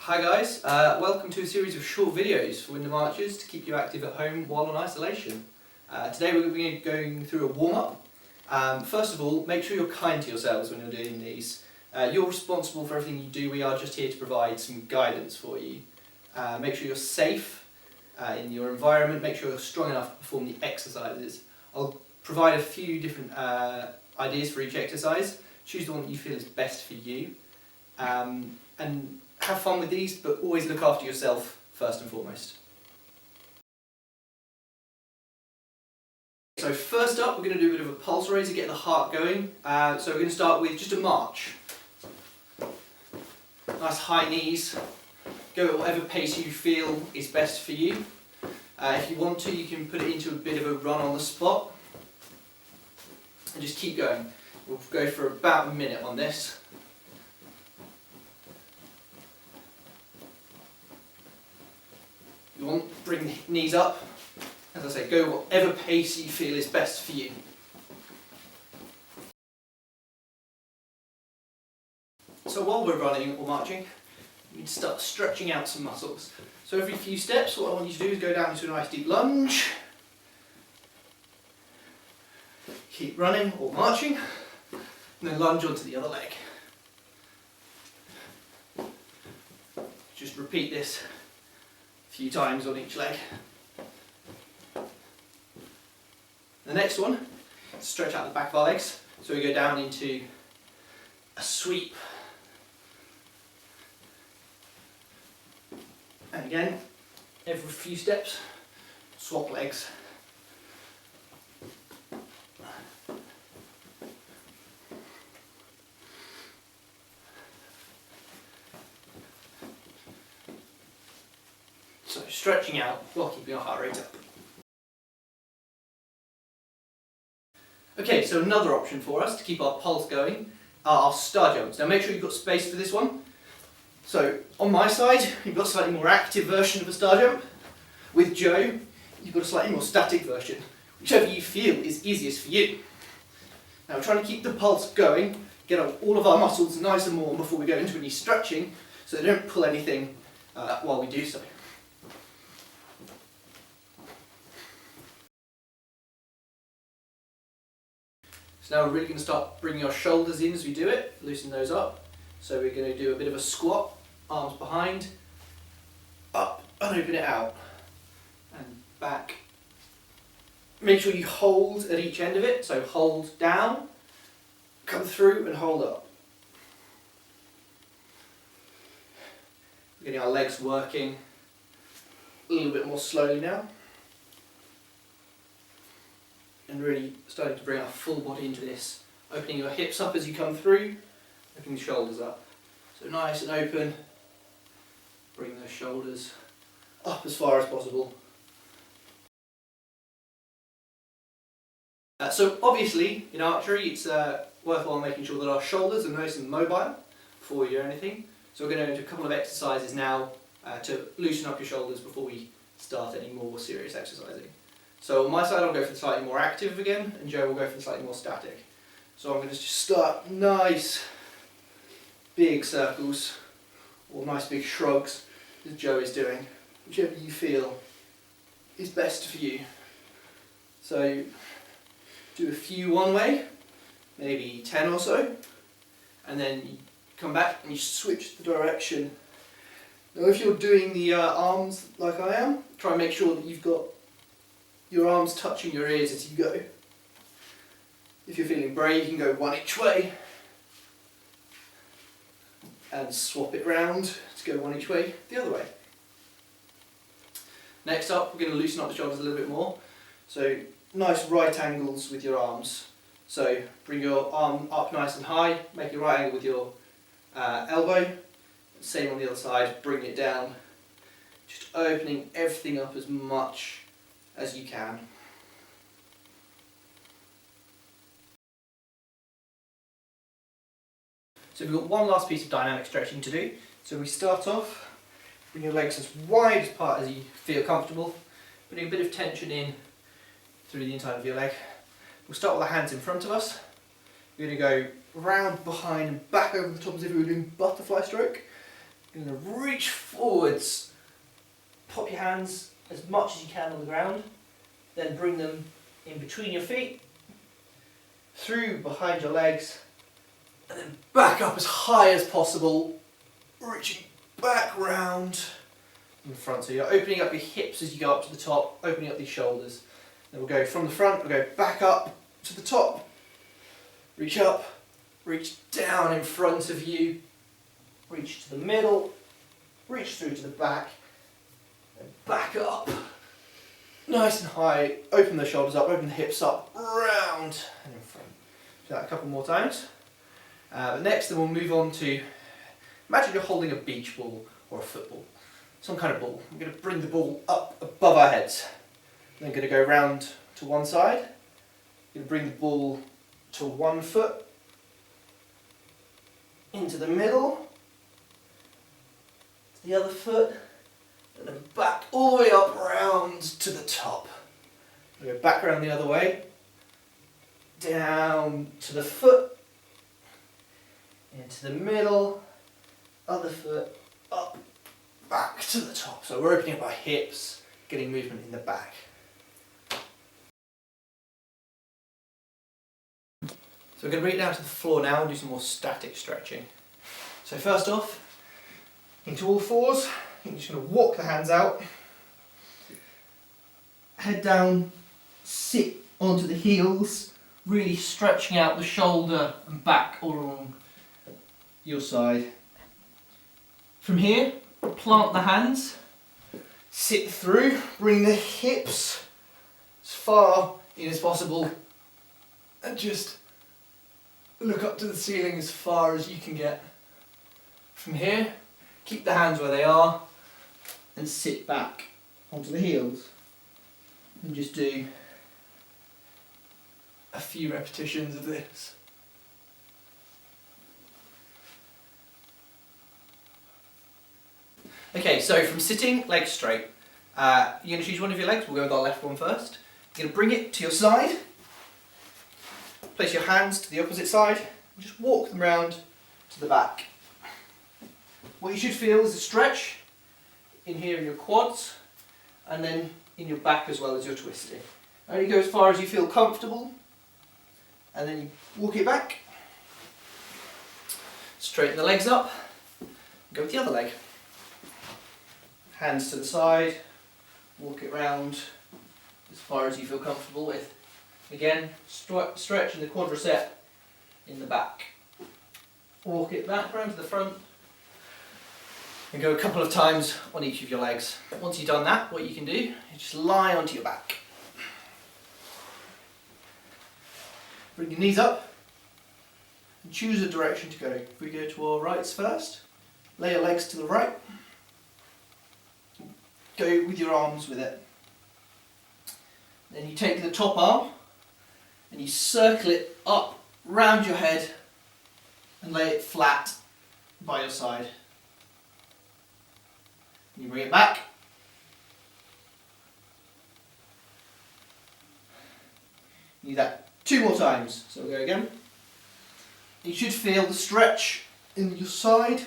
Hi guys, welcome to a series of short videos for winter marchers to keep you active at home while on isolation. Today we're going to be going through a warm-up. First of all, make sure you're kind to yourselves when you're doing these. You're responsible for everything you do, we are just here to provide some guidance for you. Make sure you're safe in your environment, make sure you're strong enough to perform the exercises. I'll provide a few different ideas for each exercise. Choose the one that you feel is best for you. And have fun with these, but always look after yourself first and foremost. So first up, we're going to do a bit of a pulse raise to get the heart going. So we're going to start with just a march. Nice high knees. Go at whatever pace you feel is best for you. If you want to, you can put it into a bit of a run on the spot. And just keep going. We'll go for about a minute on this. You want to bring the knees up. As I say, go whatever pace you feel is best for you. So while we're running or marching, you need to start stretching out some muscles. So every few steps, what I want you to do is go down into a nice deep lunge. Keep running or marching, and then lunge onto the other leg. Just repeat this a few times on each leg. The next one is stretch out the back of our legs. So we go down into a sweep. And again, every few steps, swap legs. So stretching out while keeping our heart rate up. Okay, so another option for us to keep our pulse going are our star jumps. Now make sure you've got space for this one. So on my side, you've got a slightly more active version of a star jump. With Joe, you've got a slightly more static version, whichever you feel is easiest for you. Now we're trying to keep the pulse going, get all of our muscles nice and warm before we go into any stretching, so they don't pull anything while we do so. So now we're really going to start bringing our shoulders in as we do it, loosen those up. So we're going to do a bit of a squat, arms behind, up and open it out, and back. Make sure you hold at each end of it, so hold down, come through and hold up. We're getting our legs working a little bit more slowly now. And really starting to bring our full body into this. Opening your hips up as you come through, opening the shoulders up. So nice and open, bring those shoulders up as far as possible. So obviously in archery it's worthwhile making sure that our shoulders are nice and mobile before we do anything. So we're going to go into a couple of exercises now to loosen up your shoulders before we start any more serious exercising. So on my side I'll go for the slightly more active again, and Joe will go for the slightly more static. So I'm going to just start nice big circles, or nice big shrugs, as Joe is doing, whichever you feel is best for you. So do a few one way, maybe 10 or so, and then you come back and you switch the direction. Now if you're doing the arms like I am, try and make sure that you've got your arms touching your ears as you go. If you're feeling brave, you can go one each way and swap it round to go one each way the other way. Next up, we're going to loosen up the shoulders a little bit more. So nice right angles with your arms. So bring your arm up nice and high, make a right angle with your elbow. Same on the other side, bring it down. Just opening everything up as much as you can. So we've got one last piece of dynamic stretching to do. So we start off, bring your legs as wide apart as you feel comfortable, putting a bit of tension in through the inside of your leg. We'll start with the hands in front of us. We're going to go round, behind and back over the top as if we were doing butterfly stroke. You're going to reach forwards, pop your hands as much as you can on the ground, then bring them in between your feet, through behind your legs, and then back up as high as possible, reaching back round in front. So you're opening up your hips as you go up to the top, opening up these shoulders. Then we'll go from the front, we'll go back up to the top, reach up, reach down in front of you, reach to the middle, reach through to the back, and back up. Nice and high, open the shoulders up, open the hips up, round and in front. Do that a couple more times. But next then we'll move on to, imagine you're holding a beach ball or a football, some kind of ball. I'm going to bring the ball up above our heads. Then I'm going to go round to one side. I'm going to bring the ball to one foot, into the middle, to the other foot, and then back all the way up round to the top. We'll go back around the other way, down to the foot, into the middle, other foot, up, back to the top. So we're opening up our hips, getting movement in the back. So we're going to bring it down to the floor now and do some more static stretching. So first off, into all fours, you're just going to walk the hands out, head down, sit onto the heels, really stretching out the shoulder and back all along your side. From here, plant the hands, sit through, bring the hips as far in as possible, and just look up to the ceiling as far as you can get. From here, keep the hands where they are, and sit back onto the heels, and just do a few repetitions of this. Okay, so from sitting, legs straight, you're going to choose one of your legs. We'll go with our left one first. You're going to bring it to your side, place your hands to the opposite side, and just walk them round to the back. What you should feel is a stretch in here in your quads, and then in your back as well as you're twisting. Only go as far as you feel comfortable, and then you walk it back. Straighten the legs up, and go with the other leg. Hands to the side, walk it round as far as you feel comfortable with. Again, stretch in the quadricep in the back. Walk it back round to the front, and go a couple of times on each of your legs. Once you've done that, what you can do is just lie onto your back. Bring your knees up and choose a direction to go. If we go to our rights first, lay your legs to the right. Go with your arms with it. Then you take the top arm and you circle it up round your head and lay it flat by your side. You bring it back. You do that 2 more times. So we'll go again. You should feel the stretch in your side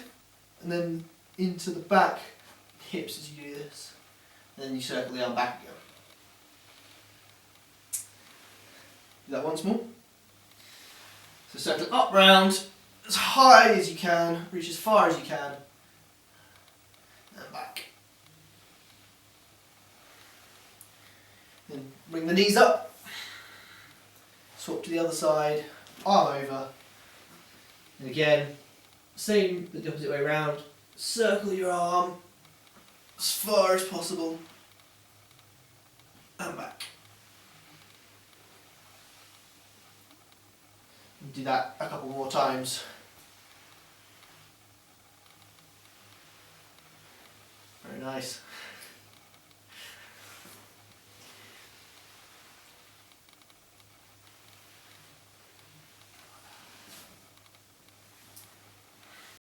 and then into the back hips as you do this. And then you circle the arm back again. Do that once more. So circle up round as high as you can, reach as far as you can, and back. Then bring the knees up, swap to the other side, arm over, and again, same but the opposite way around, circle your arm as far as possible, and back. And do that a couple more times. Very nice.